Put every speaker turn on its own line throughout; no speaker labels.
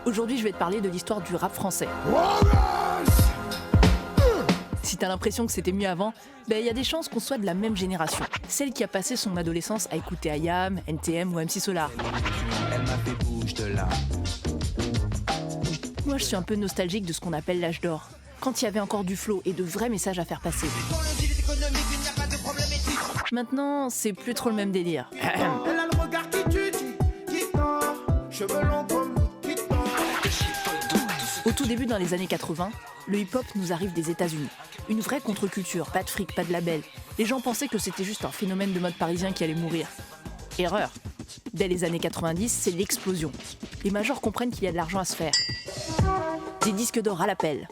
Aujourd'hui, je vais te parler de l'histoire du rap français. Si t'as l'impression que c'était mieux avant, il y a des chances qu'on soit de la même génération. Celle qui a passé son adolescence à écouter IAM, NTM ou MC Solar.
Elle m'a fait bouge de là.
Moi, je suis un peu nostalgique de ce qu'on appelle l'âge d'or. Quand il y avait encore du flow et de vrais messages à faire passer. Maintenant, c'est plus trop le même délire. Au tout début, dans les années 80, le hip-hop nous arrive des États-Unis. Une vraie contre-culture, pas de fric, pas de label. Les gens pensaient que c'était juste un phénomène de mode parisien qui allait mourir. Erreur. Dès les années 90, c'est l'explosion. Les majors comprennent qu'il y a de l'argent à se faire. Des disques d'or à l'appel.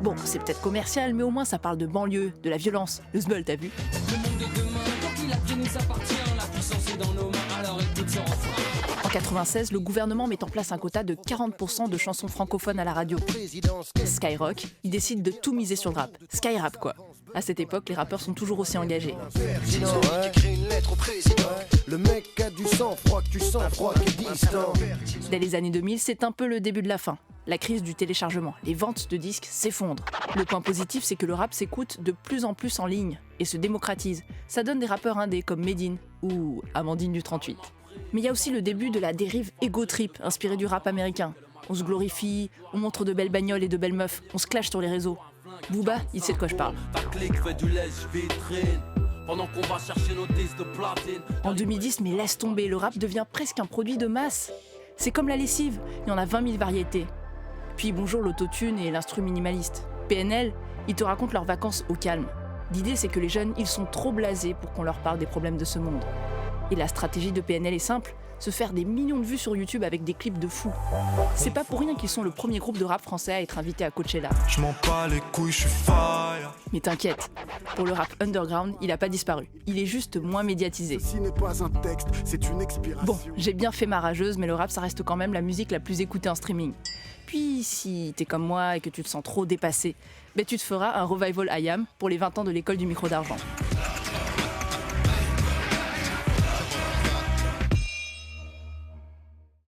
Bon, c'est peut-être commercial, mais au moins ça parle de banlieue, de la violence. Le zbeul, t'as vu ?
Le monde de demain, tant qu'il a pris nous appartient, la puissance est dans nos mains, alors écoute ce refrain.
En 96, le gouvernement met en place un quota de 40% de chansons francophones à la radio. Skyrock, il décide de tout miser sur le rap. Skyrap, quoi. À cette époque, les rappeurs sont toujours aussi engagés.
Le mec a du sang-froid, que tu sens froid, qui est distant.
Dès les années 2000, c'est un peu le début de la fin. La crise du téléchargement, les ventes de disques s'effondrent. Le point positif, c'est que le rap s'écoute de plus en plus en ligne et se démocratise. Ça donne des rappeurs indés comme Medine ou Amandine du 38. Mais il y a aussi le début de la dérive ego-trip inspirée du rap américain. On se glorifie, on montre de belles bagnoles et de belles meufs, on se clash sur les réseaux. Booba, il sait de quoi je parle. En 2010, mais laisse tomber, le rap devient presque un produit de masse. C'est comme la lessive, il y en a 20 000 variétés. Puis bonjour l'autotune et l'instru minimaliste. PNL, ils te racontent leurs vacances au calme. L'idée c'est que les jeunes, ils sont trop blasés pour qu'on leur parle des problèmes de ce monde. Et la stratégie de PNL est simple, se faire des millions de vues sur YouTube avec des clips de fous. C'est pas pour rien qu'ils sont le premier groupe de rap français à être invité à Coachella.
Je m'en bats les couilles, je suis fire.
Mais t'inquiète, pour le rap underground, il a pas disparu. Il est juste moins médiatisé.
Ceci n'est pas un texte, c'est une expiration.
Bon, j'ai bien fait ma rageuse, mais le rap, ça reste quand même la musique la plus écoutée en streaming. Puis, si t'es comme moi et que tu te sens trop dépassé, tu te feras un revival IAM pour les 20 ans de l'école du micro d'argent.